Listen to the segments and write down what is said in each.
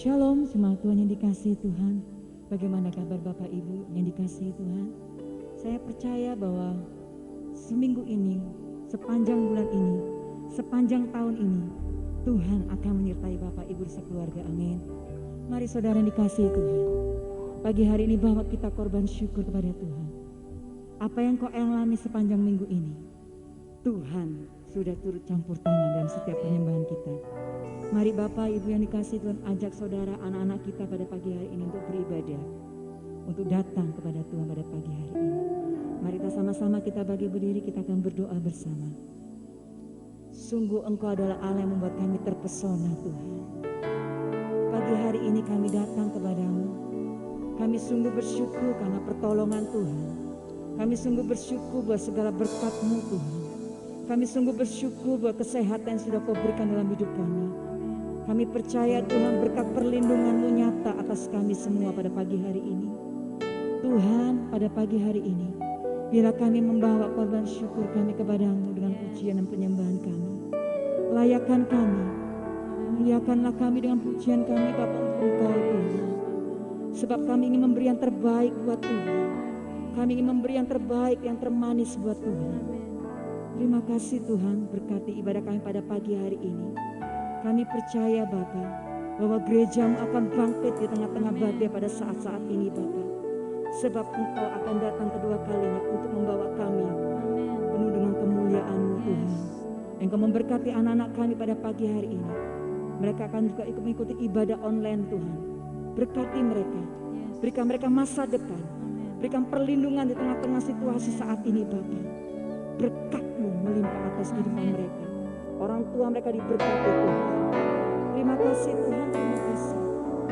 Shalom semua Tuhan yang dikasihi Tuhan. Bagaimana kabar Bapak Ibu yang dikasihi Tuhan? Saya percaya bahwa seminggu ini, sepanjang bulan ini, sepanjang tahun ini, Tuhan akan menyertai Bapak Ibu sekeluarga. Amin. Mari saudara yang dikasihi Tuhan. Pagi hari ini bawa kita korban syukur kepada Tuhan. Apa yang kau alami sepanjang minggu ini, Tuhan sudah turut campur tangan dalam setiap penyembahan kita. Mari Bapak Ibu yang dikasihi Tuhan, ajak saudara anak-anak kita pada pagi hari ini untuk beribadah, untuk datang kepada Tuhan pada pagi hari ini. Mari kita sama-sama kita bagi berdiri, kita akan berdoa bersama. Sungguh Engkau adalah Allah yang membuat kami terpesona Tuhan. Pagi hari ini kami datang kepadamu. Kami sungguh bersyukur karena pertolongan Tuhan. Kami sungguh bersyukur buat segala berkat-Mu Tuhan. Kami sungguh bersyukur buat kesehatan yang sudah Kau berikan dalam hidup kami. Kami percaya Tuhan berkat perlindungan-Mu nyata atas kami semua pada pagi hari ini. Tuhan, pada pagi hari ini, bila kami membawa korban syukur kami kepadamu dengan pujian dan penyembahan kami, layakkan kami, muliakanlah kami dengan pujian kami Bapa untuk Engkau Tuhan. Sebab kami ingin memberi yang terbaik buat Tuhan. Kami ingin memberi yang terbaik, yang termanis buat Tuhan. Terima kasih Tuhan, berkati ibadah kami pada pagi hari ini. Kami percaya Bapa bahwa gereja-Mu akan bangkit di tengah-tengah badai pada saat-saat ini Bapa. Sebab Engkau akan datang kedua kalinya untuk membawa kami penuh dengan kemuliaan-Mu Tuhan. Engkau memberkati anak-anak kami pada pagi hari ini. Mereka akan juga ikut mengikuti ibadah online Tuhan. Berkati mereka, berikan mereka masa depan, berikan perlindungan di tengah-tengah situasi saat ini Bapa. Berkat-Mu melimpah atas kehidupan mereka. Orang tua mereka diberkati Tuhan. Terima kasih Tuhan, terima kasih.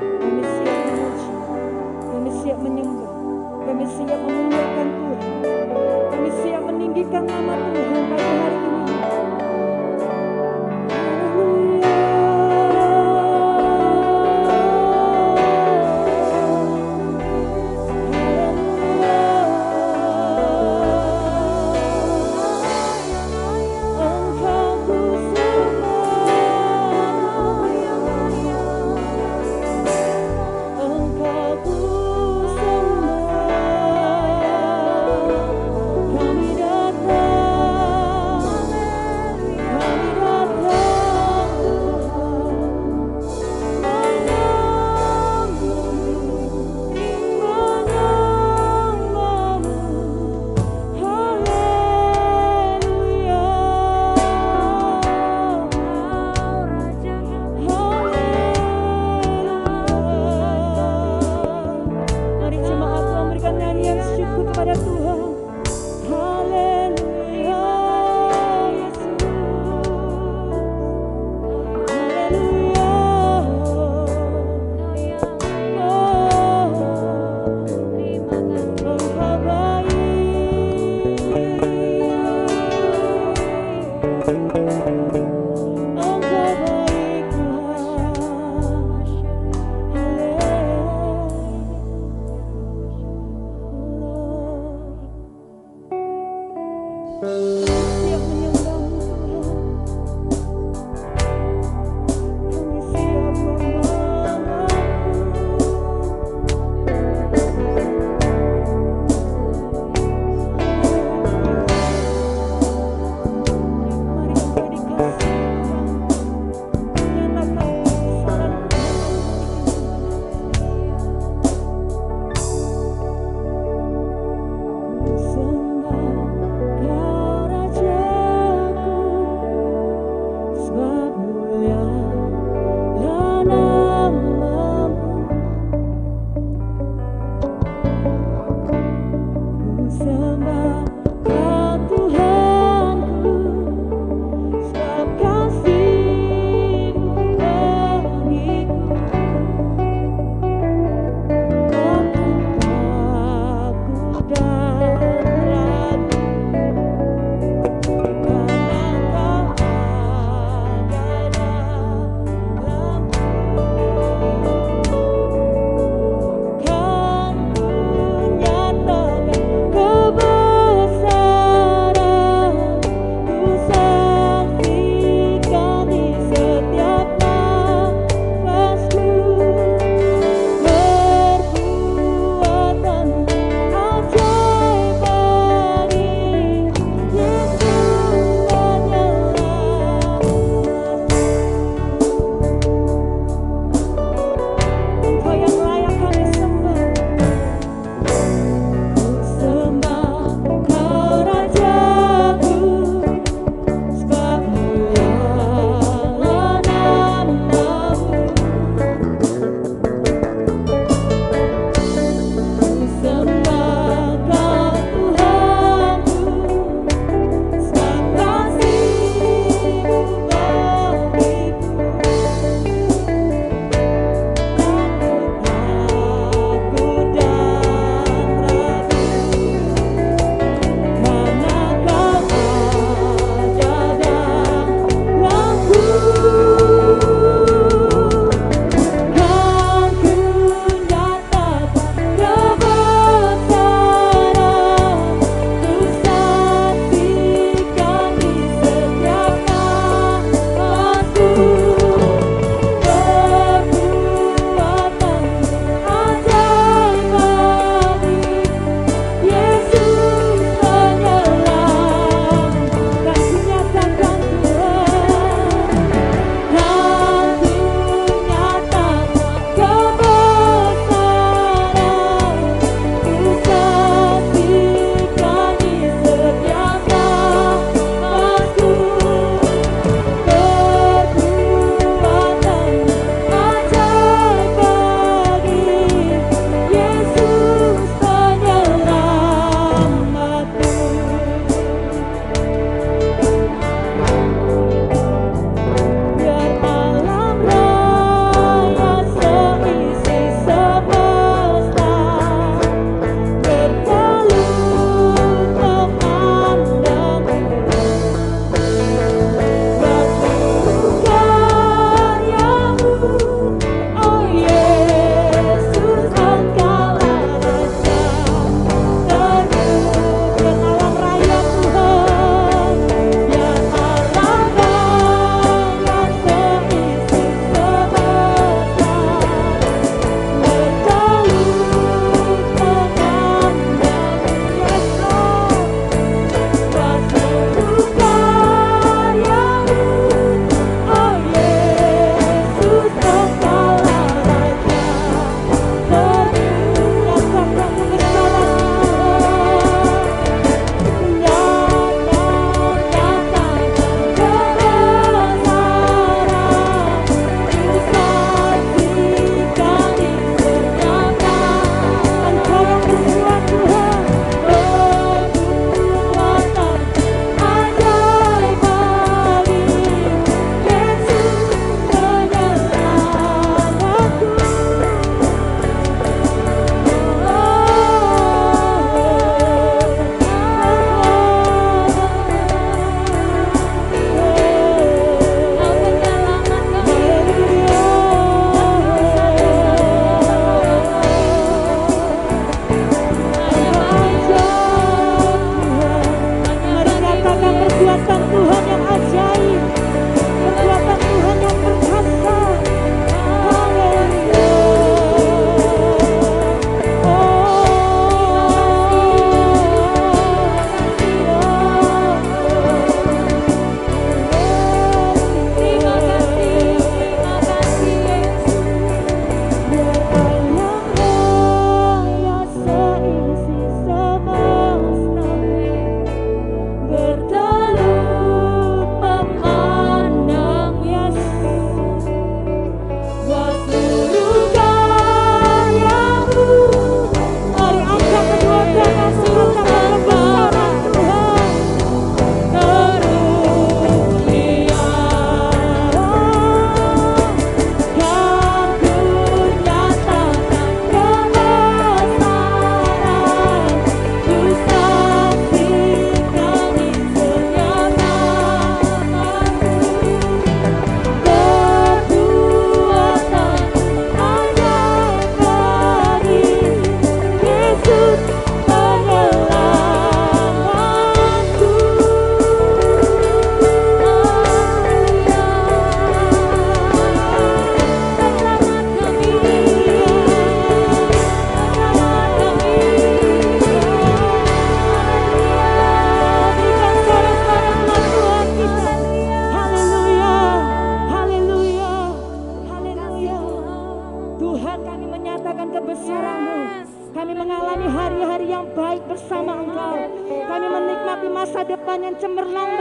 Kami siap memuji, kami siap menyembah, kami siap memuliakan Tuhan. Kami siap meninggikan nama Tuhan pada hari ini. Sebab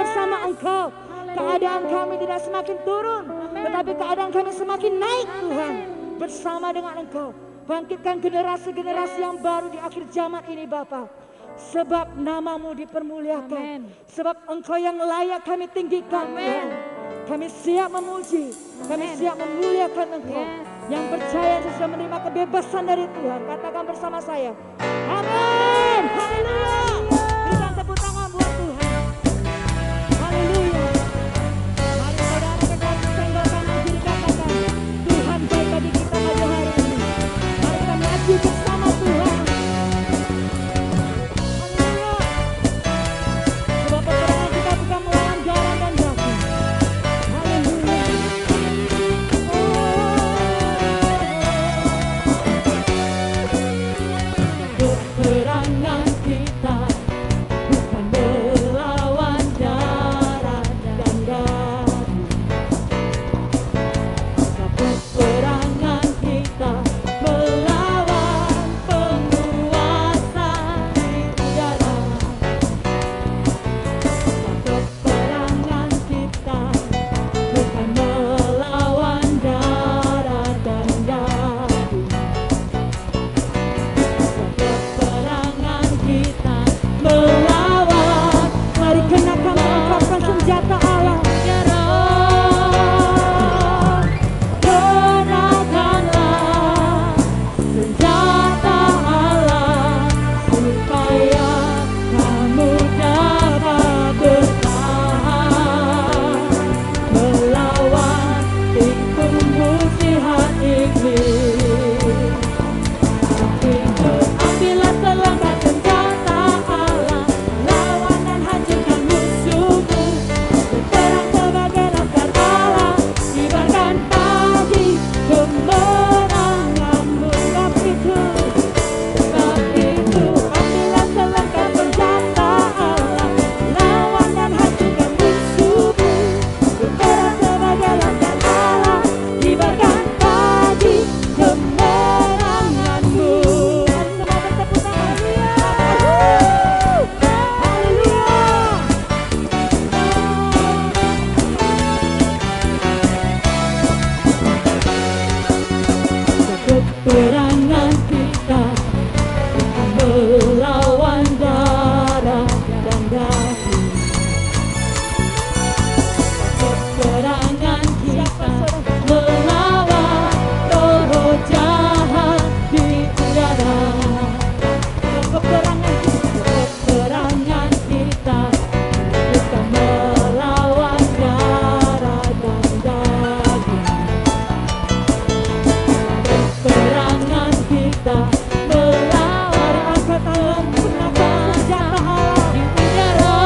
bersama Engkau. Keadaan kami tidak semakin turun, tetapi keadaan kami semakin naik Tuhan. Bersama dengan Engkau, bangkitkan generasi-generasi yang baru di akhir zaman ini Bapa. Sebab namamu dipermuliakan. Sebab Engkau yang layak kami tinggikan Tuhan. Kami siap memuji, kami siap memuliakan Engkau. Yang percaya sudah menerima kebebasan dari Tuhan, katakan bersama saya, amin, haleluya. Berikan tepuk tangan buat Tuhan, haleluya. Mari saudara kekasih senggol kanan kiri katakan, Tuhan baik bagi kita pada hari ini. Mari kita maju bersama Tuhan. Haleluya. Sebab peperangan kita bukan melawan darah dan daging. Haleluya. Peperangan kita bukan melawan darah dan daging. Peperangan kita melawan penguasa di udara. Peperangan kita bukan melawan darah dan daging. Peperangan kita melawan, mari kenakan mengungkapkan senjata Allah. Kenakanlah senjata Allah supaya kamu dapat bertahan melawan tipu muslihat iblis. Ambillah selangkah senjata Allah, lawan dan hancurkan musuhmu. Berperang sebagai laskar Allah, kibarkan pagi kemenanganmu. Sebab itu, ambillah selangkah senjata Allah, lawan dan hancurkan musuhmu. Berperang sebagai laskar Allah, kibarkan pagi kemenanganmu. Semua bertepuk tangan. Peperangan kita bukan melawan darah dan daging. Peperangan kita melawan roh jahat di udara. Peperangan kita bukan melawan darah dan daging. Peperangan kita melawan, angkat tangan, gunakan senjata Allah di udara.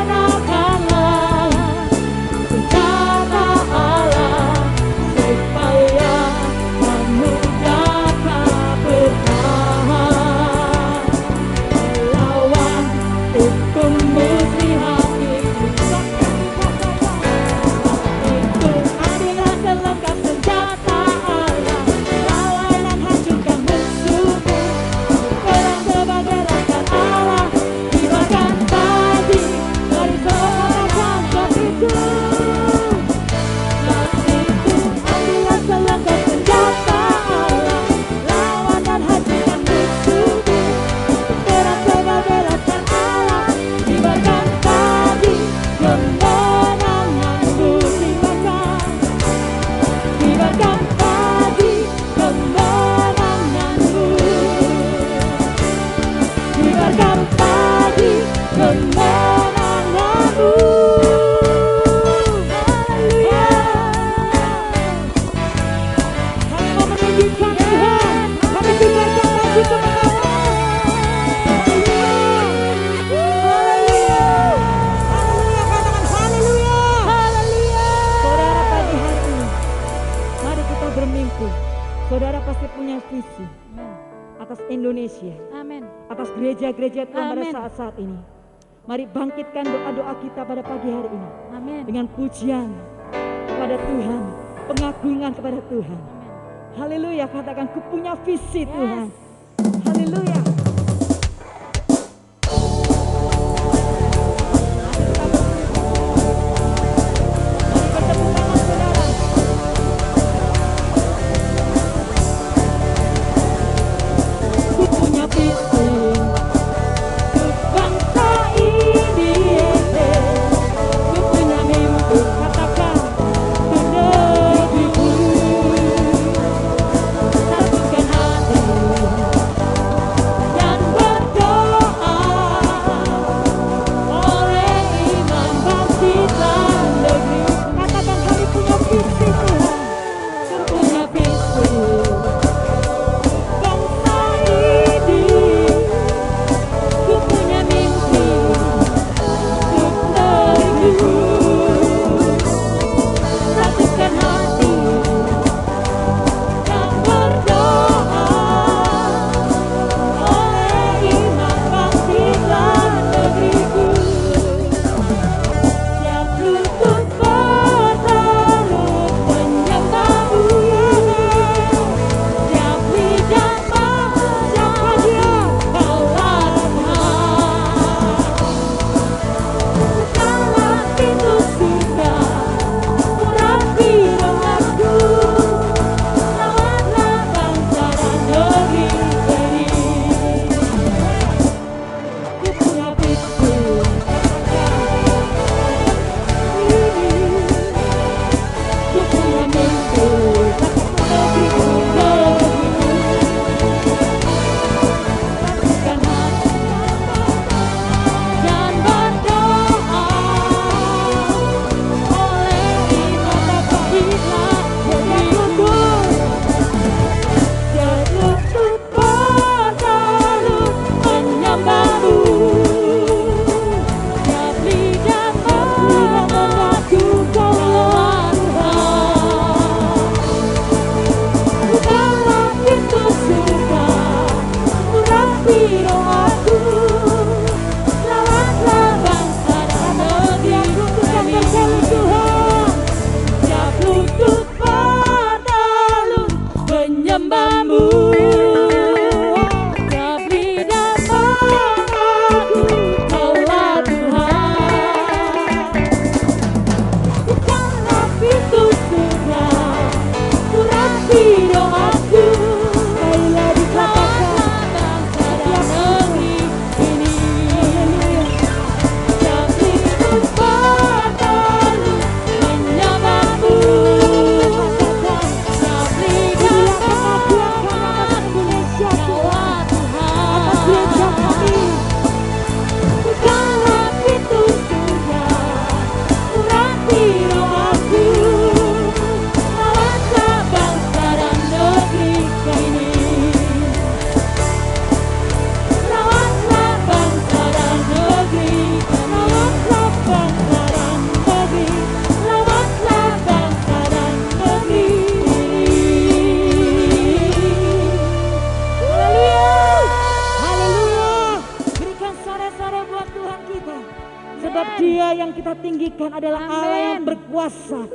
Gunakanlah senjata Allah supaya kamu dapat bertahan melawan tipu muslihat iblis. Ambillah selangkah senjata Allah, lawan dan hancurkan musuhmu. Berperang sebagai laskar Allah, kibarkan pagi. Mari katakan sebab itu. Ambillah selangkah senjata Allah, lawan dan hancurkan musuhmu. Berperang sebagai laskar Allah, kibarkan pagi kemenanganmu. Kibarkan pagi kemenanganmu. Kibarkan pagi kemenanganmu. Haleluya. Kami mau menunjukkan Tuhan, kami kibarkan pagi kemenangan. Haleluya. Haleluya. Katakan haleluya. Haleluya. Saudara, pagi hari ini mari kita bermimpi. Saudara pasti punya visi atas Indonesia, Amin. atas gereja-gereja Tuhan pada Amin. saat-saat ini. Mari bangkitkan doa-doa kita pada pagi hari ini Amin. dengan pujian kepada Tuhan, pengagungan kepada Tuhan. Haleluya, katakan ku punya visi Tuhan. Haleluya. Sebab Dia yang kita tinggikan adalah Allah yang berkuasa.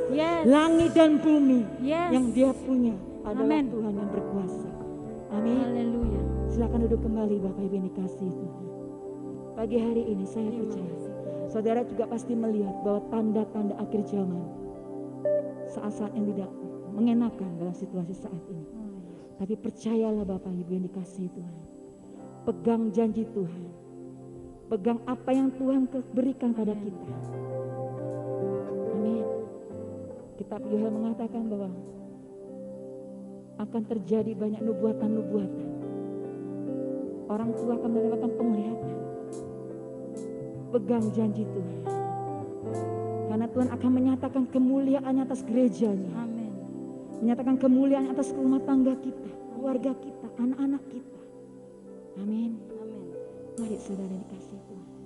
Langit dan bumi yang Dia punya adalah Tuhan yang berkuasa. Amin. Haleluya. Silakan duduk kembali Bapak Ibu yang dikasihi Tuhan. Pagi hari ini saya percaya saudara juga pasti melihat bahwa tanda-tanda akhir zaman, saat-saat yang tidak mengenakan dalam situasi saat ini. Tapi percayalah Bapak Ibu yang dikasihi Tuhan. Pegang janji Tuhan. Pegang apa yang Tuhan berikan pada kita. Amin. Kitab Yoel mengatakan bahwa akan terjadi banyak nubuatan-nubuatan. Orang tua akan mendapatkan penglihatan. Pegang janji Tuhan. Karena Tuhan akan menyatakan kemuliaan atas gerejanya. Amin. Menyatakan kemuliaan atas rumah tangga kita, keluarga kita, anak-anak kita. Amin. Amin. Mari saudara dikasih Tuhan.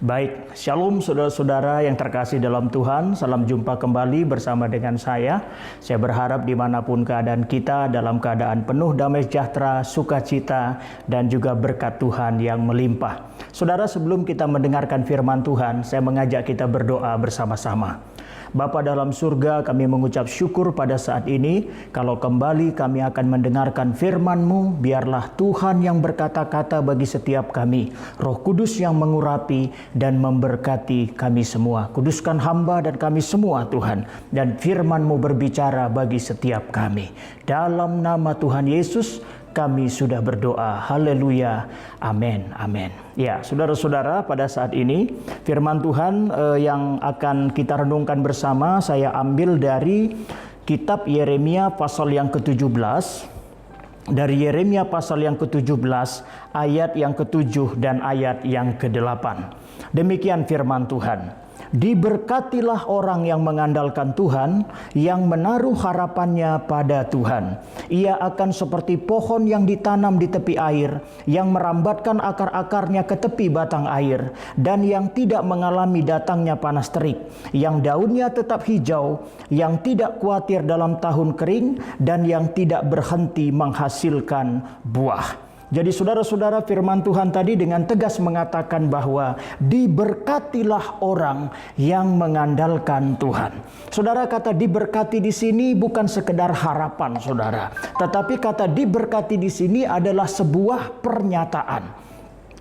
Baik, shalom saudara-saudara yang terkasih dalam Tuhan. Salam jumpa kembali bersama dengan saya. Saya berharap dimanapun keadaan kita, dalam keadaan penuh damai sejahtera, sukacita, dan juga berkat Tuhan yang melimpah. Saudara, sebelum kita mendengarkan firman Tuhan, saya mengajak kita berdoa bersama-sama. Bapa dalam surga, kami mengucap syukur pada saat ini. Kalau kembali kami akan mendengarkan firman-Mu, biarlah Tuhan yang berkata-kata bagi setiap kami. Roh Kudus yang mengurapi dan memberkati kami semua. Kuduskan hamba dan kami semua Tuhan. Dan firman-Mu berbicara bagi setiap kami. Dalam nama Tuhan Yesus, kami sudah berdoa. Haleluya. Amin. Amin. Ya, saudara-saudara, pada saat ini firman Tuhan yang akan kita renungkan bersama saya ambil dari kitab Yeremia pasal yang ke-17. Dari Yeremia pasal yang ke-17 ayat yang ke-7 dan ayat yang ke-8. Demikian firman Tuhan. Diberkatilah orang yang mengandalkan Tuhan, yang menaruh harapannya pada Tuhan. Ia akan seperti pohon yang ditanam di tepi air, yang merambatkan akar-akarnya ke tepi batang air, dan yang tidak mengalami datangnya panas terik, yang daunnya tetap hijau, yang tidak khawatir dalam tahun kering, dan yang tidak berhenti menghasilkan buah. Jadi saudara-saudara, firman Tuhan tadi dengan tegas mengatakan bahwa diberkatilah orang yang mengandalkan Tuhan. Saudara, kata diberkati di sini bukan sekedar harapan, saudara. Tetapi kata diberkati di sini adalah sebuah pernyataan.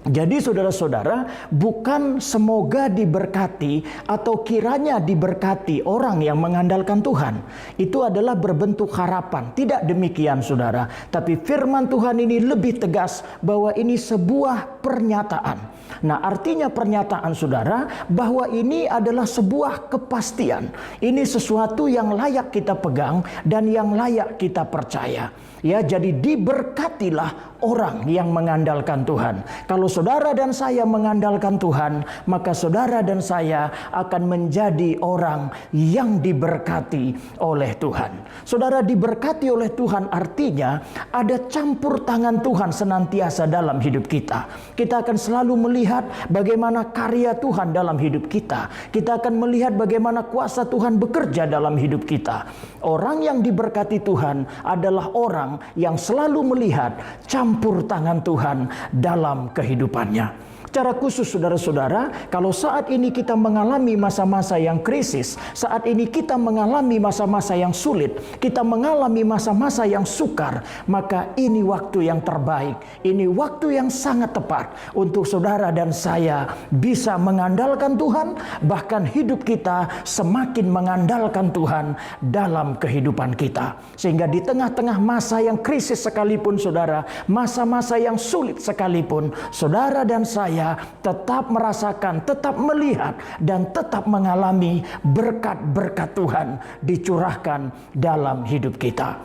Jadi saudara-saudara, bukan semoga diberkati atau kiranya diberkati orang yang mengandalkan Tuhan. Itu adalah berbentuk harapan. Tidak demikian saudara. Tapi firman Tuhan ini lebih tegas bahwa ini sebuah pernyataan. Nah, artinya pernyataan saudara bahwa ini adalah sebuah kepastian. Ini sesuatu yang layak kita pegang dan yang layak kita percaya. Ya, jadi diberkatilah orang yang mengandalkan Tuhan. Kalau saudara dan saya mengandalkan Tuhan, maka saudara dan saya akan menjadi orang yang diberkati oleh Tuhan. Saudara, diberkati oleh Tuhan artinya ada campur tangan Tuhan senantiasa dalam hidup kita. Kita akan selalu melihat bagaimana karya Tuhan dalam hidup kita. Kita akan melihat bagaimana kuasa Tuhan bekerja dalam hidup kita. Orang yang diberkati Tuhan adalah orang yang selalu melihat campur tangan Tuhan dalam kehidupannya. Secara khusus saudara-saudara, kalau saat ini kita mengalami masa-masa yang krisis, saat ini kita mengalami masa-masa yang sulit, kita mengalami masa-masa yang sukar, maka ini waktu yang terbaik, ini waktu yang sangat tepat untuk saudara dan saya bisa mengandalkan Tuhan, bahkan hidup kita semakin mengandalkan Tuhan dalam kehidupan kita. Sehingga di tengah-tengah masa yang krisis sekalipun saudara, masa-masa yang sulit sekalipun, saudara dan saya tetap merasakan, tetap melihat, dan tetap mengalami berkat-berkat Tuhan dicurahkan dalam hidup kita.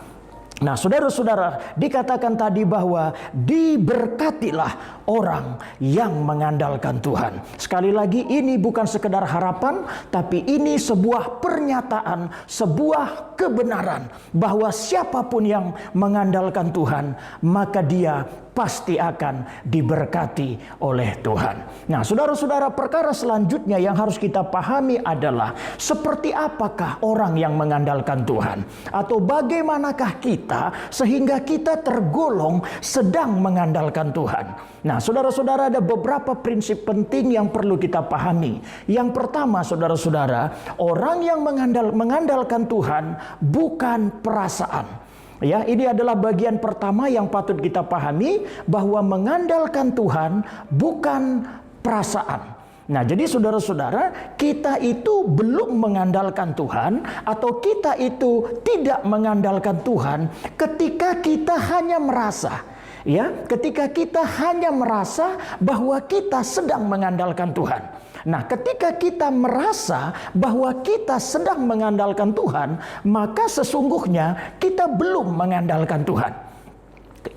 Nah, saudara-saudara, dikatakan tadi bahwa diberkatilah orang yang mengandalkan Tuhan. Sekali lagi, ini bukan sekedar harapan, tapi ini sebuah pernyataan, sebuah kebenaran bahwa siapapun yang mengandalkan Tuhan, maka dia pasti akan diberkati oleh Tuhan. Nah, saudara-saudara, perkara selanjutnya yang harus kita pahami adalah seperti apakah orang yang mengandalkan Tuhan, atau bagaimanakah kita sehingga kita tergolong sedang mengandalkan Tuhan. Nah, saudara-saudara, ada beberapa prinsip penting yang perlu kita pahami. Yang pertama, saudara-saudara, orang yang mengandalkan Tuhan bukan perasaan. Ya, ini adalah bagian pertama yang patut kita pahami, bahwa mengandalkan Tuhan bukan perasaan. Nah, jadi saudara-saudara, kita itu belum mengandalkan Tuhan, atau kita itu tidak mengandalkan Tuhan ketika kita hanya merasa, ya, ketika kita hanya merasa bahwa kita sedang mengandalkan Tuhan. Nah, ketika kita merasa bahwa kita sedang mengandalkan Tuhan, maka sesungguhnya kita belum mengandalkan Tuhan.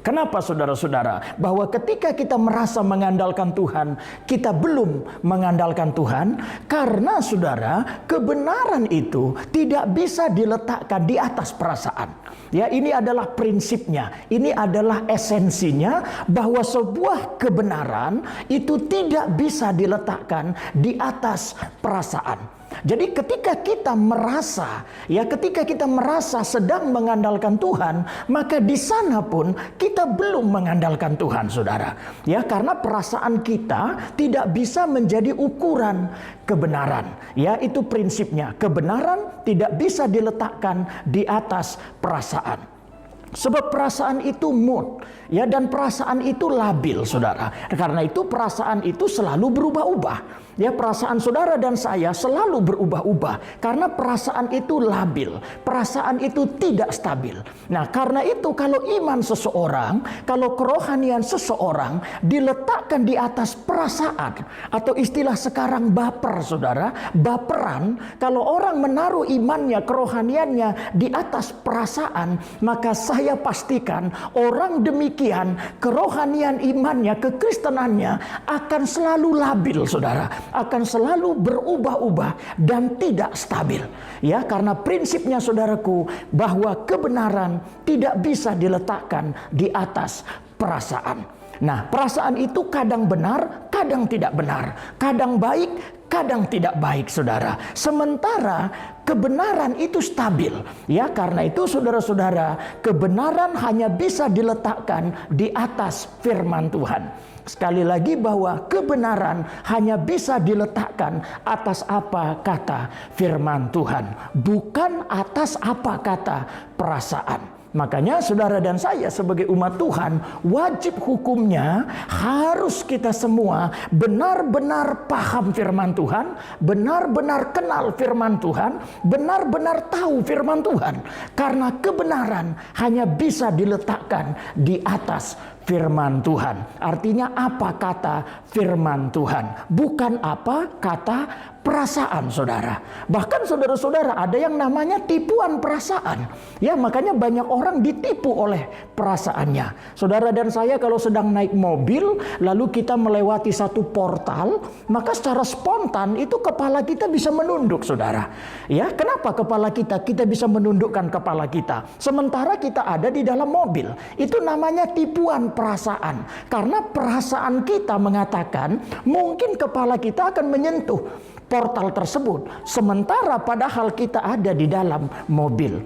Kenapa saudara-saudara? Bahwa ketika kita merasa mengandalkan Tuhan, kita belum mengandalkan Tuhan. Karena saudara, kebenaran itu tidak bisa diletakkan di atas perasaan. Ya, ini adalah prinsipnya. Ini adalah esensinya, bahwa sebuah kebenaran itu tidak bisa diletakkan di atas perasaan. Jadi ketika kita merasa sedang mengandalkan Tuhan, maka di sana pun kita belum mengandalkan Tuhan, saudara. Ya, karena perasaan kita tidak bisa menjadi ukuran kebenaran. Ya, itu prinsipnya. Kebenaran tidak bisa diletakkan di atas perasaan. Sebab perasaan itu mood, ya, dan perasaan itu labil, saudara. Karena itu perasaan itu selalu berubah-ubah. Ya, perasaan saudara dan saya selalu berubah-ubah karena perasaan itu labil, perasaan itu tidak stabil. Nah, karena itu kalau iman seseorang, kalau kerohanian seseorang diletakkan di atas perasaan, atau istilah sekarang baper, saudara, baperan, kalau orang menaruh imannya, kerohaniannya di atas perasaan, maka saya pastikan orang demikian kerohanian imannya, kekristenannya akan selalu labil, saudara. Akan selalu berubah-ubah dan tidak stabil. Ya, karena prinsipnya, saudaraku, bahwa kebenaran tidak bisa diletakkan di atas perasaan. Nah, perasaan itu kadang benar, kadang tidak benar, kadang baik, kadang tidak baik, saudara. Sementara kebenaran itu stabil. Ya, karena itu saudara-saudara, kebenaran hanya bisa diletakkan di atas firman Tuhan. Sekali lagi, bahwa kebenaran hanya bisa diletakkan atas apa kata firman Tuhan, bukan atas apa kata perasaan. Makanya saudara dan saya sebagai umat Tuhan, wajib hukumnya harus kita semua benar-benar paham firman Tuhan, benar-benar kenal firman Tuhan, benar-benar tahu firman Tuhan. Karena kebenaran hanya bisa diletakkan di atas firman Tuhan. Artinya apa kata firman Tuhan, bukan apa kata perasaan, saudara. Bahkan saudara-saudara, ada yang namanya tipuan perasaan. Ya, makanya banyak orang ditipu oleh perasaannya. Saudara dan saya kalau sedang naik mobil, lalu kita melewati satu portal, maka secara spontan itu kepala kita bisa menunduk, saudara. Ya, kenapa kepala kita bisa menundukkan kepala kita sementara kita ada di dalam mobil? Itu namanya tipuan perasaan. Karena perasaan kita mengatakan mungkin kepala kita akan menyentuh portal tersebut, sementara padahal kita ada di dalam mobil.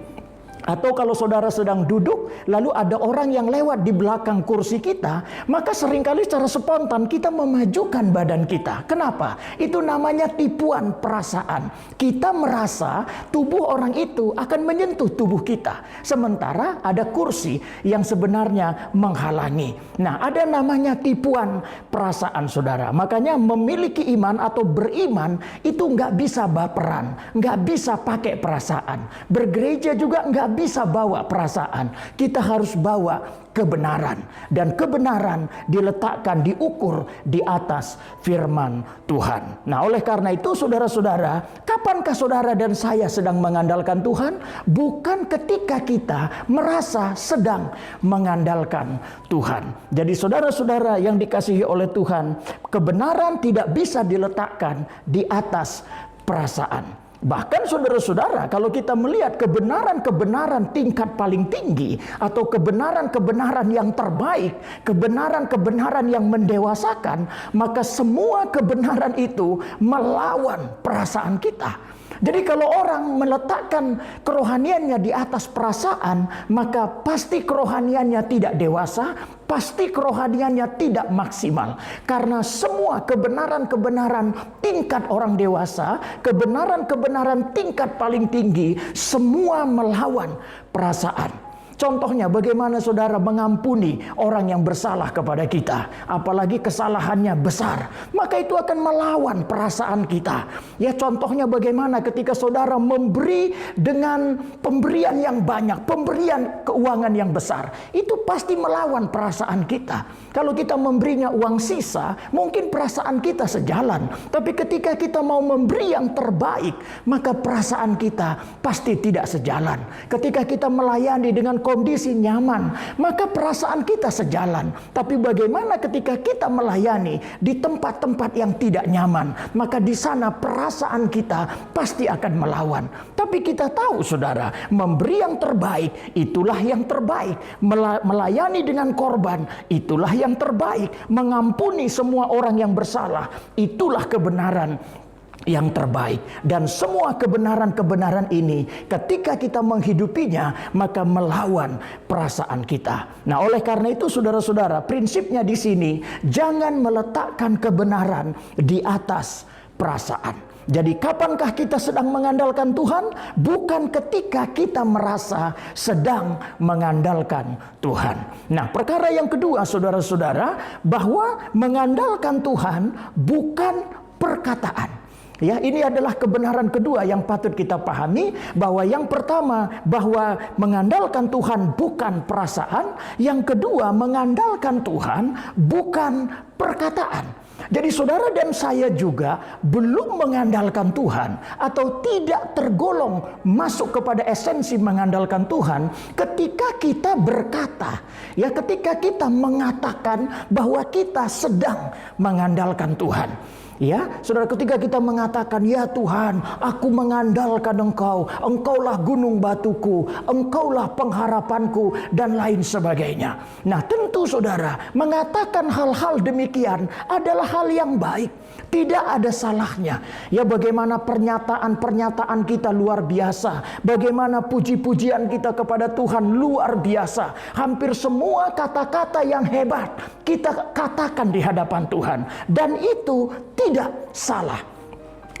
Atau kalau saudara sedang duduk, lalu ada orang yang lewat di belakang kursi kita, maka seringkali secara spontan kita memajukan badan kita. Kenapa? Itu namanya tipuan perasaan. Kita merasa tubuh orang itu akan menyentuh tubuh kita, sementara ada kursi yang sebenarnya menghalangi. Nah, ada namanya tipuan perasaan, saudara. Makanya memiliki iman atau beriman itu nggak bisa baperan, nggak bisa pakai perasaan. Bergereja juga nggak bisa bawa perasaan. Kita harus bawa kebenaran. Dan kebenaran diletakkan, diukur di atas firman Tuhan. Nah, oleh karena itu saudara-saudara, kapankah saudara dan saya sedang mengandalkan Tuhan? Bukan ketika kita merasa sedang mengandalkan Tuhan. Jadi saudara-saudara yang dikasihi oleh Tuhan, kebenaran tidak bisa diletakkan di atas perasaan. Bahkan saudara-saudara, kalau kita melihat kebenaran-kebenaran tingkat paling tinggi, atau kebenaran-kebenaran yang terbaik, kebenaran-kebenaran yang mendewasakan, maka semua kebenaran itu melawan perasaan kita. Jadi kalau orang meletakkan kerohaniannya di atas perasaan, maka pasti kerohaniannya tidak dewasa, pasti kerohaniannya tidak maksimal. Karena semua kebenaran-kebenaran tingkat orang dewasa, kebenaran-kebenaran tingkat paling tinggi, semua melawan perasaan. Contohnya bagaimana saudara mengampuni orang yang bersalah kepada kita, apalagi kesalahannya besar, maka itu akan melawan perasaan kita. Ya, contohnya bagaimana ketika saudara memberi dengan pemberian yang banyak, pemberian keuangan yang besar, itu pasti melawan perasaan kita. Kalau kita memberinya uang sisa, mungkin perasaan kita sejalan, tapi ketika kita mau memberi yang terbaik, maka perasaan kita pasti tidak sejalan. Ketika kita melayani dengan kondisi nyaman, maka perasaan kita sejalan. Tapi bagaimana ketika kita melayani di tempat-tempat yang tidak nyaman, maka di sana perasaan kita pasti akan melawan. Tapi kita tahu saudara, memberi yang terbaik, itulah yang terbaik. Melayani dengan korban, itulah yang terbaik. Mengampuni semua orang yang bersalah, itulah kebenaran yang terbaik. Dan semua kebenaran-kebenaran ini ketika kita menghidupinya, maka melawan perasaan kita. Nah, oleh karena itu saudara-saudara, prinsipnya di sini jangan meletakkan kebenaran di atas perasaan. Jadi kapankah kita sedang mengandalkan Tuhan? Bukan ketika kita merasa sedang mengandalkan Tuhan. Nah, perkara yang kedua saudara-saudara, bahwa mengandalkan Tuhan bukan perkataan. Ya, ini adalah kebenaran kedua yang patut kita pahami, bahwa yang pertama bahwa mengandalkan Tuhan bukan perasaan, yang kedua mengandalkan Tuhan bukan perkataan. Jadi saudara dan saya juga belum mengandalkan Tuhan atau tidak tergolong masuk kepada esensi mengandalkan Tuhan ketika kita berkata, ya, ketika kita mengatakan bahwa kita sedang mengandalkan Tuhan. Ya, saudara, ketika kita mengatakan, ya Tuhan, aku mengandalkan Engkau, Engkaulah gunung batuku, Engkaulah pengharapanku, dan lain sebagainya. Nah, tentu saudara, mengatakan hal-hal demikian adalah hal yang baik. Tidak ada salahnya. Ya, bagaimana pernyataan-pernyataan kita luar biasa. Bagaimana puji-pujian kita kepada Tuhan luar biasa. Hampir semua kata-kata yang hebat kita katakan di hadapan Tuhan. Dan itu tidak salah.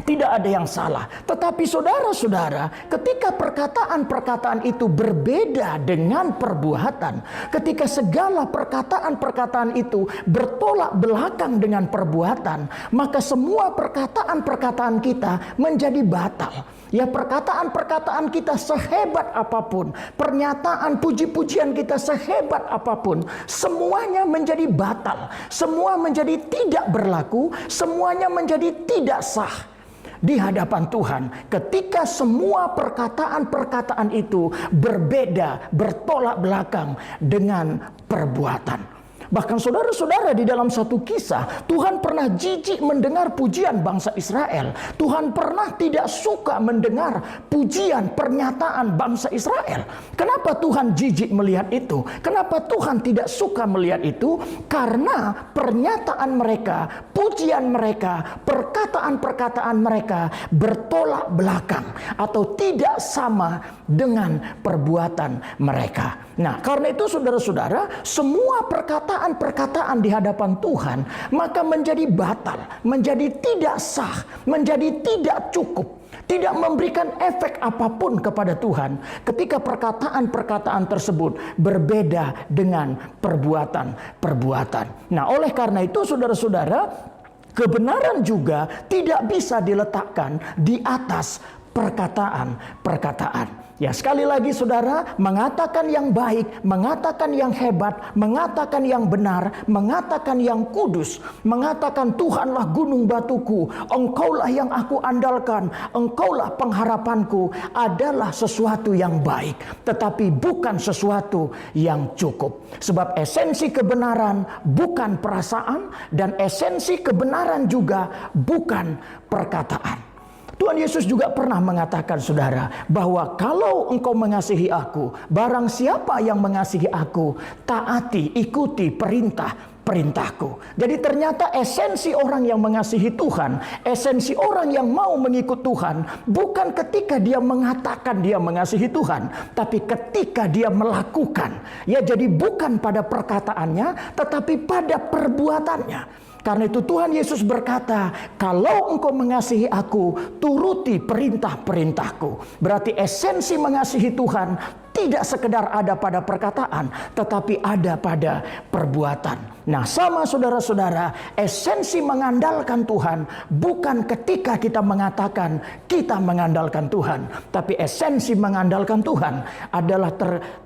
Tidak ada yang salah. Tetapi saudara-saudara, ketika perkataan-perkataan itu berbeda dengan perbuatan, ketika segala perkataan-perkataan itu bertolak belakang dengan perbuatan, maka semua perkataan-perkataan kita menjadi batal. Ya, perkataan-perkataan kita sehebat apapun, pernyataan puji-pujian kita sehebat apapun, semuanya menjadi batal. Semua menjadi tidak berlaku, semuanya menjadi tidak sah di hadapan Tuhan ketika semua perkataan-perkataan itu berbeda, bertolak belakang dengan perbuatan. Bahkan saudara-saudara, di dalam satu kisah, Tuhan pernah jijik mendengar pujian bangsa Israel. Tuhan pernah tidak suka mendengar pujian pernyataan bangsa Israel. Kenapa Tuhan jijik melihat itu? Kenapa Tuhan tidak suka melihat itu? Karena pernyataan mereka, pujian mereka, perkataan-perkataan mereka bertolak belakang atau tidak sama dengan perbuatan mereka. Nah, karena itu saudara-saudara, semua perkataan-perkataan di hadapan Tuhan maka menjadi batal, menjadi tidak sah, menjadi tidak cukup, tidak memberikan efek apapun kepada Tuhan ketika perkataan-perkataan tersebut berbeda dengan perbuatan-perbuatan. Nah, oleh karena itu saudara-saudara, kebenaran juga tidak bisa diletakkan di atas perkataan-perkataan. Ya, sekali lagi saudara, mengatakan yang baik, mengatakan yang hebat, mengatakan yang benar, mengatakan yang kudus, mengatakan Tuhanlah gunung batuku, Engkaulah yang aku andalkan, Engkaulah pengharapanku, adalah sesuatu yang baik, tetapi bukan sesuatu yang cukup. Sebab esensi kebenaran bukan perasaan, dan esensi kebenaran juga bukan perkataan. Tuhan Yesus juga pernah mengatakan saudara, bahwa kalau engkau mengasihi aku, barang siapa yang mengasihi aku, taati, ikuti perintahku. Jadi ternyata esensi orang yang mengasihi Tuhan, esensi orang yang mau mengikut Tuhan, bukan ketika dia mengatakan dia mengasihi Tuhan, tapi ketika dia melakukan. Ya, jadi bukan pada perkataannya, tetapi pada perbuatannya. Karena itu Tuhan Yesus berkata, kalau engkau mengasihi aku, turuti perintah-perintahku. Berarti esensi mengasihi Tuhan tidak sekedar ada pada perkataan, tetapi ada pada perbuatan. Nah, sama saudara-saudara, esensi mengandalkan Tuhan bukan ketika kita mengatakan kita mengandalkan Tuhan, tapi esensi mengandalkan Tuhan adalah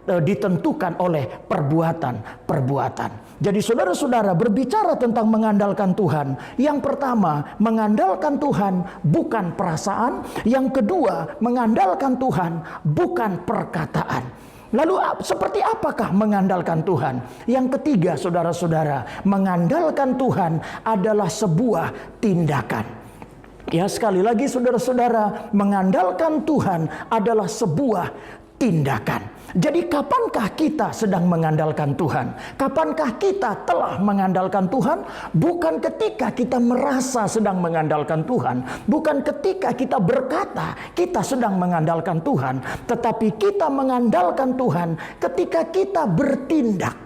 ditentukan oleh perbuatan-perbuatan. Jadi saudara-saudara, berbicara tentang mengandalkan Tuhan, yang pertama, mengandalkan Tuhan bukan perasaan. Yang kedua, mengandalkan Tuhan bukan perkataan. Lalu seperti apakah mengandalkan Tuhan? Yang ketiga, saudara-saudara, mengandalkan Tuhan adalah sebuah tindakan. Ya, sekali lagi saudara-saudara, mengandalkan Tuhan adalah sebuah tindakan. Jadi kapankah kita sedang mengandalkan Tuhan? Kapankah kita telah mengandalkan Tuhan? Bukan ketika kita merasa sedang mengandalkan Tuhan, bukan ketika kita berkata kita sedang mengandalkan Tuhan, tetapi kita mengandalkan Tuhan ketika kita bertindak.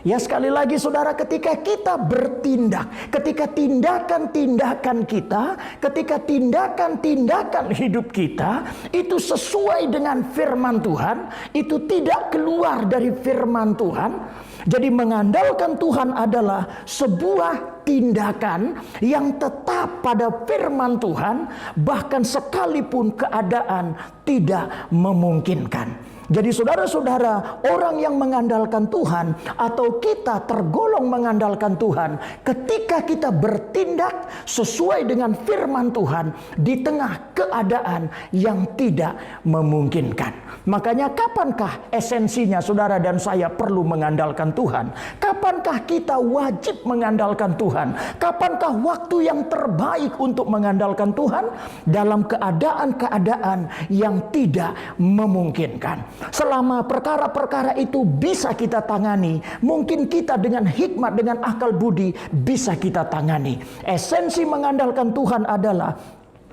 Ya, sekali lagi saudara, ketika kita bertindak, ketika tindakan-tindakan kita, ketika tindakan-tindakan hidup kita itu sesuai dengan firman Tuhan, itu tidak keluar dari firman Tuhan. Jadi mengandalkan Tuhan adalah sebuah tindakan yang tetap pada firman Tuhan, bahkan sekalipun keadaan tidak memungkinkan. Jadi saudara-saudara, orang yang mengandalkan Tuhan atau kita tergolong mengandalkan Tuhan ketika kita bertindak sesuai dengan firman Tuhan di tengah keadaan yang tidak memungkinkan. Makanya kapankah esensinya saudara dan saya perlu mengandalkan Tuhan? Kapankah kita wajib mengandalkan Tuhan? Kapankah waktu yang terbaik untuk mengandalkan Tuhan? Dalam keadaan-keadaan yang tidak memungkinkan. Selama perkara-perkara itu bisa kita tangani, mungkin kita dengan hikmat, dengan akal budi bisa kita tangani. Esensi mengandalkan Tuhan adalah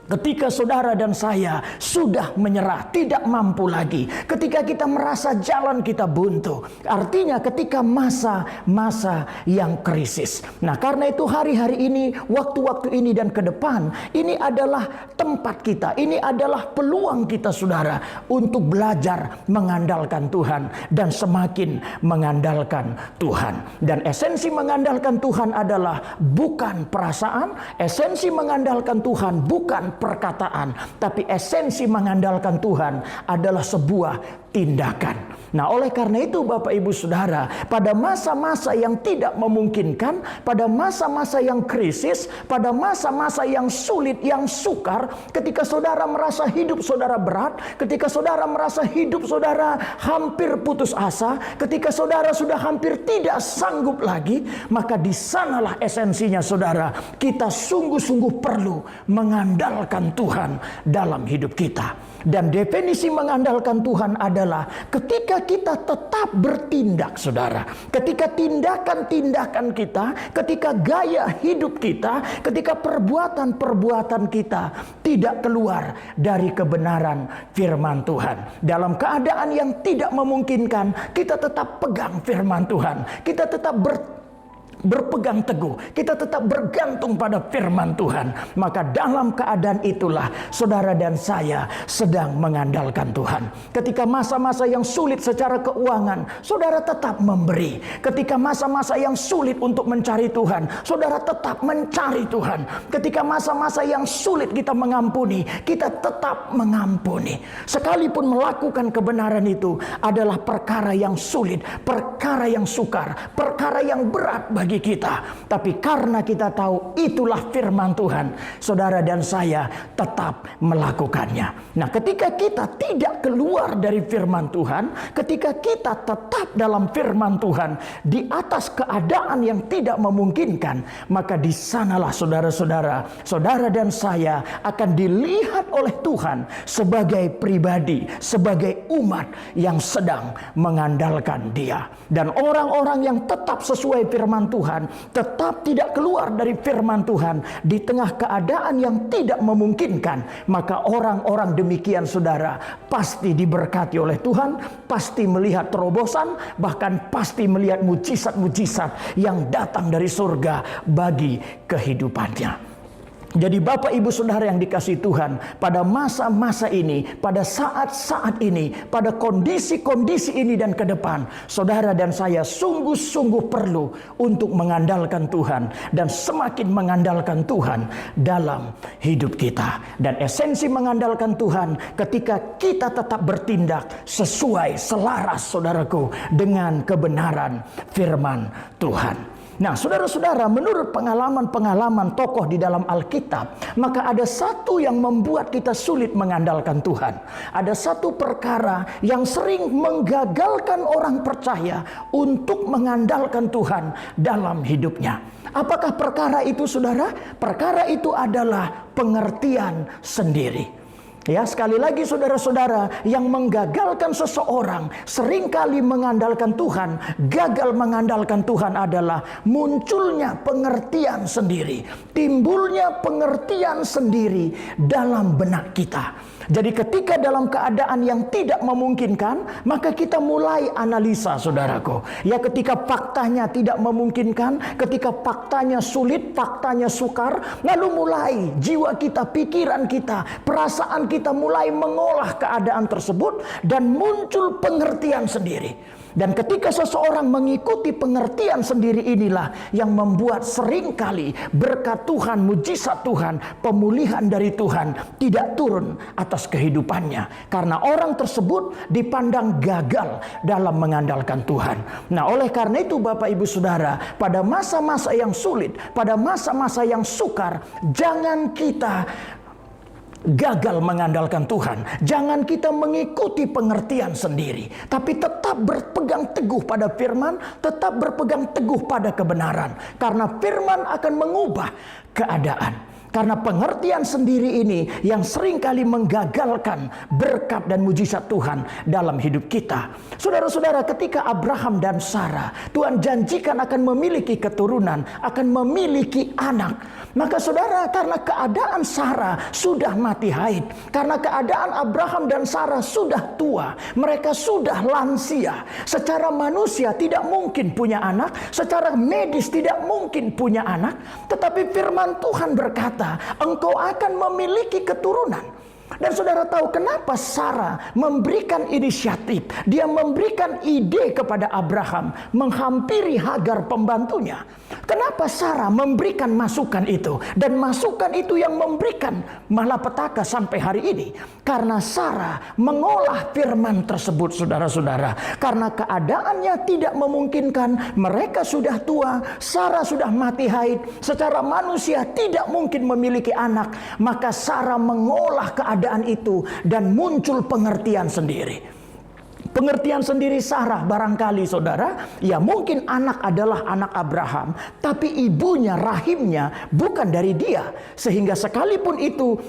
ketika saudara dan saya sudah menyerah, tidak mampu lagi. Ketika kita merasa jalan kita buntu. Artinya ketika masa-masa yang krisis. Nah, karena itu hari-hari ini, waktu-waktu ini dan ke depan, ini adalah tempat kita, ini adalah peluang kita saudara untuk belajar mengandalkan Tuhan dan semakin mengandalkan Tuhan. Dan esensi mengandalkan Tuhan adalah bukan perasaan, esensi mengandalkan Tuhan bukan perkataan, tapi esensi mengandalkan Tuhan adalah sebuah tindakan. Nah, oleh karena itu Bapak Ibu Saudara, pada masa-masa yang tidak memungkinkan, pada masa-masa yang krisis, pada masa-masa yang sulit, yang sukar, ketika saudara merasa hidup saudara berat, ketika saudara merasa hidup saudara hampir putus asa, ketika saudara sudah hampir tidak sanggup lagi, maka di sanalah esensinya saudara, kita sungguh-sungguh perlu mengandalkan Tuhan dalam hidup kita. Dan definisi mengandalkan Tuhan adalah ketika kita tetap bertindak saudara, ketika tindakan-tindakan kita, ketika gaya hidup kita, ketika perbuatan-perbuatan kita tidak keluar dari kebenaran firman Tuhan. Dalam keadaan yang tidak memungkinkan, kita tetap pegang firman Tuhan, kita tetap berpegang teguh, kita tetap bergantung pada firman Tuhan. Maka dalam keadaan itulah saudara dan saya sedang mengandalkan Tuhan. Ketika masa-masa yang sulit secara keuangan, saudara tetap memberi. Ketika masa-masa yang sulit untuk mencari Tuhan, saudara tetap mencari Tuhan. Ketika masa-masa yang sulit kita mengampuni, kita tetap mengampuni. Sekalipun melakukan kebenaran itu adalah perkara yang sulit, perkara yang sukar, perkara yang berat bagi kita, tapi karena kita tahu itulah firman Tuhan, saudara dan saya tetap melakukannya. Nah, ketika kita tidak keluar dari firman Tuhan, ketika kita tetap dalam firman Tuhan di atas keadaan yang tidak memungkinkan, maka di sanalah saudara-saudara, saudara dan saya akan dilihat oleh Tuhan sebagai pribadi, sebagai umat yang sedang mengandalkan Dia. Dan orang-orang yang tetap sesuai firman Tuhan, tetap tidak keluar dari firman Tuhan di tengah keadaan yang tidak memungkinkan, maka orang-orang demikian saudara pasti diberkati oleh Tuhan, pasti melihat terobosan, bahkan pasti melihat mujizat-mujizat yang datang dari surga bagi kehidupannya. Jadi Bapak Ibu Saudara yang dikasihi Tuhan, pada masa-masa ini, pada saat-saat ini, pada kondisi-kondisi ini dan ke depan, saudara dan saya sungguh-sungguh perlu untuk mengandalkan Tuhan dan semakin mengandalkan Tuhan dalam hidup kita. Dan esensi mengandalkan Tuhan ketika kita tetap bertindak sesuai, selaras saudaraku dengan kebenaran firman Tuhan. Nah, saudara-saudara, menurut pengalaman-pengalaman tokoh di dalam Alkitab, maka ada satu yang membuat kita sulit mengandalkan Tuhan. Ada satu perkara yang sering menggagalkan orang percaya untuk mengandalkan Tuhan dalam hidupnya. Apakah perkara itu, saudara? Perkara itu adalah pengertian sendiri. Ya, sekali lagi saudara-saudara, yang menggagalkan seseorang seringkali mengandalkan Tuhan, gagal mengandalkan Tuhan adalah munculnya pengertian sendiri, timbulnya pengertian sendiri dalam benak kita. Jadi ketika dalam keadaan yang tidak memungkinkan, maka kita mulai analisa, saudaraku. Ya, ketika faktanya tidak memungkinkan, ketika faktanya sulit, faktanya sukar, lalu mulai jiwa kita, pikiran kita, perasaan kita mulai mengolah keadaan tersebut dan muncul pengertian sendiri. Dan ketika seseorang mengikuti pengertian sendiri, inilah yang membuat seringkali berkat Tuhan, mujizat Tuhan, pemulihan dari Tuhan tidak turun atas kehidupannya. Karena orang tersebut dipandang gagal dalam mengandalkan Tuhan. Nah, oleh karena itu Bapak Ibu Saudara, pada masa-masa yang sulit, pada masa-masa yang sukar, jangan kita gagal mengandalkan Tuhan. Jangan kita mengikuti pengertian sendiri, tapi tetap berpegang teguh pada firman, tetap berpegang teguh pada kebenaran. Karena firman akan mengubah keadaan. Karena pengertian sendiri ini yang seringkali menggagalkan berkat dan mujizat Tuhan dalam hidup kita. Saudara-saudara, ketika Abraham dan Sarah, Tuhan janjikan akan memiliki keturunan, akan memiliki anak. Maka saudara, karena keadaan Sarah sudah mati haid, karena keadaan Abraham dan Sarah sudah tua, mereka sudah lansia. Secara manusia tidak mungkin punya anak, secara medis tidak mungkin punya anak. Tetapi firman Tuhan berkata, engkau akan memiliki keturunan. Dan saudara tahu kenapa Sarah memberikan inisiatif, dia memberikan ide kepada Abraham menghampiri Hagar pembantunya. Kenapa Sarah memberikan masukan itu? Dan masukan itu yang memberikan malapetaka sampai hari ini. Karena Sarah mengolah firman tersebut, saudara-saudara. Karena keadaannya tidak memungkinkan, mereka sudah tua, Sarah sudah mati haid, secara manusia tidak mungkin memiliki anak. Maka Sarah mengolah keadaan itu dan muncul pengertian sendiri. Pengertian sendiri Sarah barangkali saudara, ya mungkin anak adalah anak Abraham, tapi ibunya, rahimnya bukan dari dia. Sehingga sekalipun itu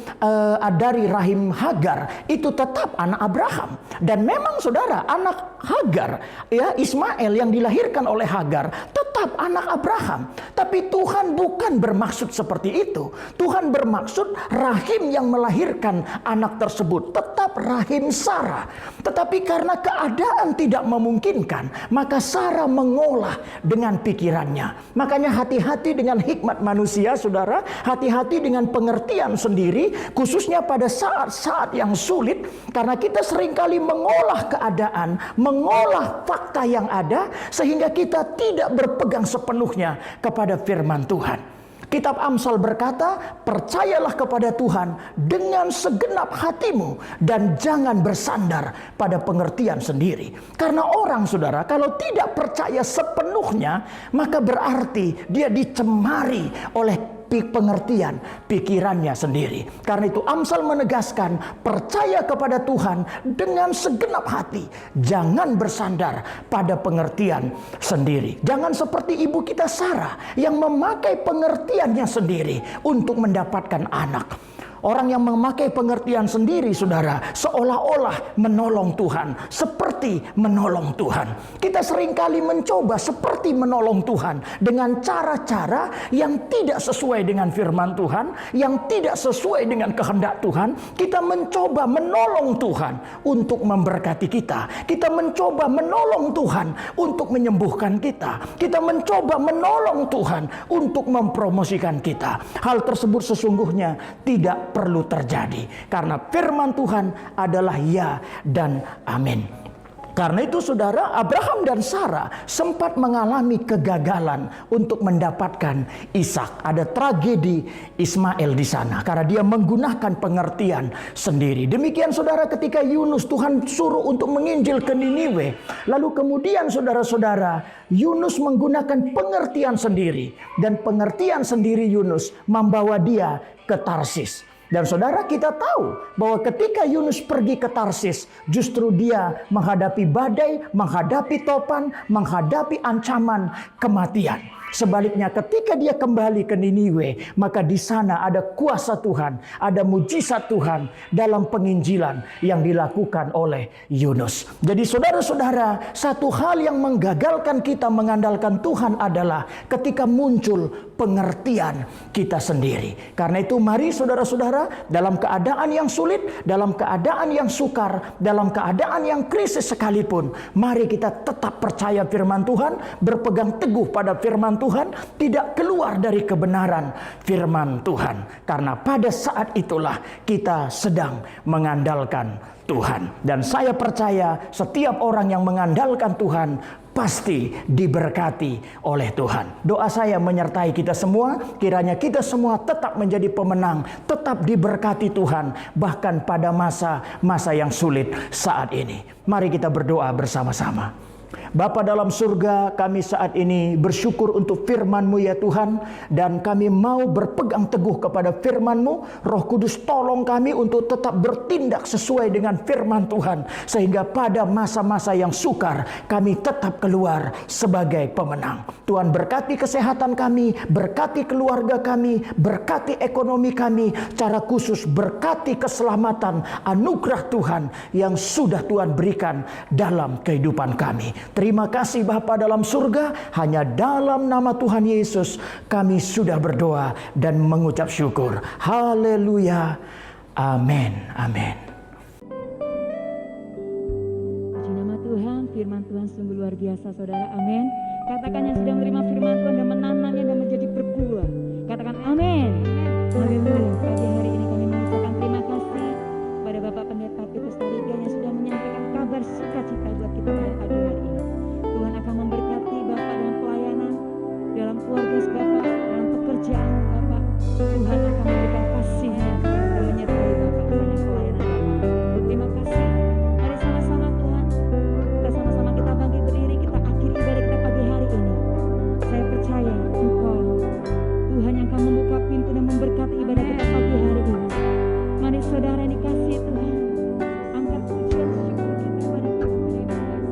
dari rahim Hagar, itu tetap anak Abraham. Dan memang saudara, anak Hagar, ya Ismail yang dilahirkan oleh Hagar, tetap anak Abraham. Tapi Tuhan bukan bermaksud seperti itu. Tuhan bermaksud rahim yang melahirkan anak tersebut tetap rahim Sarah. Tetapi karena keadaan tidak memungkinkan, maka Sarah mengolah dengan pikirannya. Makanya hati-hati dengan hikmat manusia, saudara. Hati-hati dengan pengertian sendiri, khususnya pada saat-saat yang sulit. Karena kita seringkali mengolah keadaan, mengolah fakta yang ada, sehingga kita tidak berpegang sepenuhnya kepada firman Tuhan. Kitab Amsal berkata, percayalah kepada Tuhan dengan segenap hatimu dan jangan bersandar pada pengertian sendiri. Karena orang, saudara, kalau tidak percaya sepenuhnya, maka berarti dia dicemari oleh pengertian pikirannya sendiri. Karena itu Amsal menegaskan, percaya kepada Tuhan dengan segenap hati, jangan bersandar pada pengertian sendiri. Jangan seperti ibu kita Sarah yang memakai pengertiannya sendiri untuk mendapatkan anak. Orang yang memakai pengertian sendiri, saudara, seolah-olah menolong Tuhan, seperti menolong Tuhan. Kita seringkali mencoba seperti menolong Tuhan dengan cara-cara yang tidak sesuai dengan firman Tuhan, yang tidak sesuai dengan kehendak Tuhan. Kita mencoba menolong Tuhan untuk memberkati kita. Kita mencoba menolong Tuhan untuk menyembuhkan kita. Kita mencoba menolong Tuhan untuk mempromosikan kita. Hal tersebut sesungguhnya tidak perlu terjadi, karena firman Tuhan adalah ya dan amin. Karena itu saudara, Abraham dan Sarah sempat mengalami kegagalan untuk mendapatkan Ishak. Ada tragedi Ismail di sana karena dia menggunakan pengertian sendiri. Demikian saudara, ketika Yunus Tuhan suruh untuk menginjil ke Niniwe. Lalu kemudian saudara-saudara, Yunus menggunakan pengertian sendiri. Dan pengertian sendiri Yunus membawa dia ke Tarsis. Dan saudara, kita tahu bahwa ketika Yunus pergi ke Tarsis, justru dia menghadapi badai, menghadapi topan, menghadapi ancaman kematian. Sebaliknya ketika dia kembali ke Niniwe, maka di sana ada kuasa Tuhan, ada mujizat Tuhan dalam penginjilan yang dilakukan oleh Yunus. Jadi saudara-saudara, satu hal yang menggagalkan kita mengandalkan Tuhan adalah ketika muncul pengertian kita sendiri. Karena itu mari saudara-saudara, dalam keadaan yang sulit, dalam keadaan yang sukar, dalam keadaan yang krisis sekalipun, mari kita tetap percaya firman Tuhan, berpegang teguh pada firman Tuhan, tidak keluar dari kebenaran firman Tuhan. Karena pada saat itulah kita sedang mengandalkan Tuhan. Dan saya percaya setiap orang yang mengandalkan Tuhan pasti diberkati oleh Tuhan. Doa saya menyertai kita semua, kiranya kita semua tetap menjadi pemenang, tetap diberkati Tuhan, bahkan pada masa-masa yang sulit saat ini. Mari kita berdoa bersama-sama. Bapa dalam surga, kami saat ini bersyukur untuk firman-Mu ya Tuhan, dan kami mau berpegang teguh kepada firman-Mu. Roh Kudus tolong kami untuk tetap bertindak sesuai dengan firman Tuhan, sehingga pada masa-masa yang sukar kami tetap keluar sebagai pemenang. Tuhan berkati kesehatan kami, berkati keluarga kami, berkati ekonomi kami, secara khusus berkati keselamatan, anugerah Tuhan yang sudah Tuhan berikan dalam kehidupan kami. Terima kasih Bapa dalam surga, hanya dalam nama Tuhan Yesus kami sudah berdoa dan mengucap syukur. Haleluya. Amin. Amin. Puji nama Tuhan, firman Tuhan sungguh luar biasa saudara. Amin. Katakan yang sudah menerima firman Tuhan dan menanamnya dan menjadi berbuah. Katakan amin. Haleluya. Pagi hari ini kami mengucapkan terima kasih kepada Bapak Pendeta Petrus Tarigan yang sudah menyampaikan kabar sukacita buat kita pada pagi hari ini. Tuhan akan memberkati Bapak dalam pelayanan, dalam keluarga Bapak, dalam pekerjaan Bapak. Tuhan akan memberikan kasih-Nya dan menyertai Bapak dalam pelayanan Bapak. Terima kasih. Mari sama-sama Tuhan, kita sama-sama kita bangkit berdiri, kita akhiri ibadah kita pagi hari ini. Saya percaya Engkau, Tuhan yang akan membuka pintu dan memberkati ibadah kita pagi hari ini. Mari saudara yang dikasihi Tuhan, angkat pujian syukur kita pada Tuhan. Terima kasih.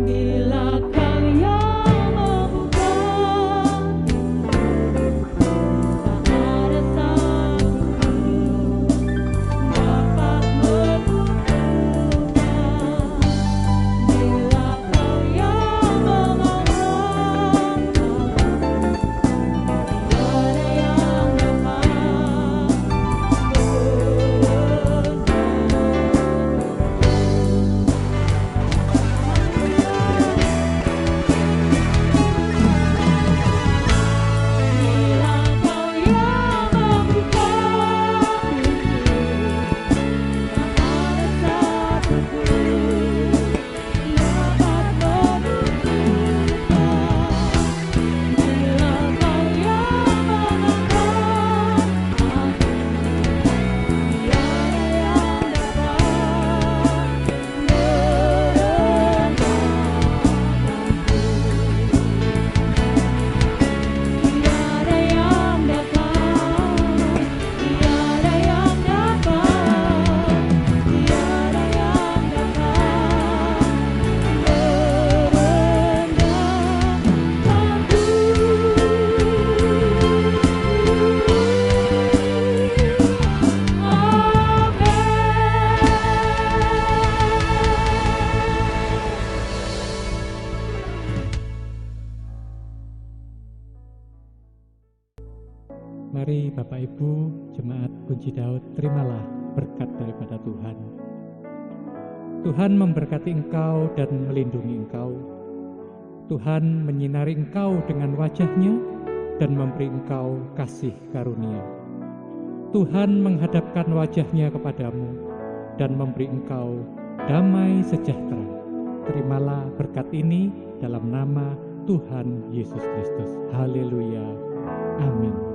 Bila Kau yang membuka, tak ada satupun dapat membuka. Bila Kau yang memohon, tiada yang dapat Mari Bapak Ibu, Jemaat Kunci Daud, terimalah berkat daripada Tuhan. Tuhan memberkati engkau dan melindungi engkau. Tuhan menyinari engkau dengan wajah-Nya dan memberi engkau kasih karunia. Tuhan menghadapkan wajah-Nya kepadamu dan memberi engkau damai sejahtera. Terimalah berkat ini dalam nama Tuhan Yesus Kristus. Haleluya. Amin.